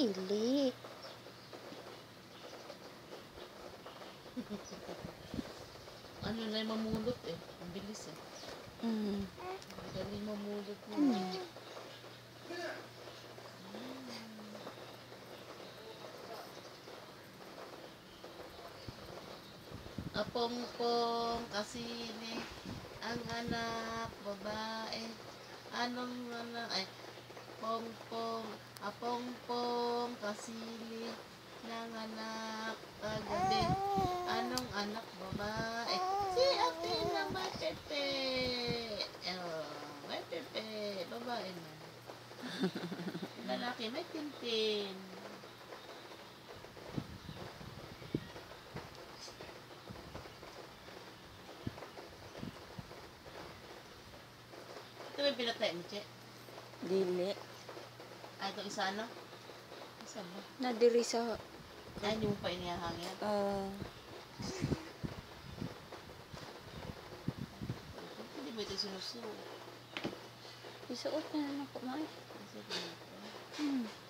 Dili. Ano na yung mamulot eh. Ang bilis eh. Dali mamulot mo. Apong-pong kasili ang anak babae. Anong anak ay pong-pong apong-pong kasili ng anak kagabi. Anong anak babae? Si ate na may pepe. May pepe. Babae na. Lalaki may tintin. Ito may pinatay mo, Che? Dili. Ay, ito isa ano? Isa ba? Nadiri sa Ay, hindi mo pa inihahangin. Hindi mo ito sinusuot. isuot na lang ako, May. Kasi dito.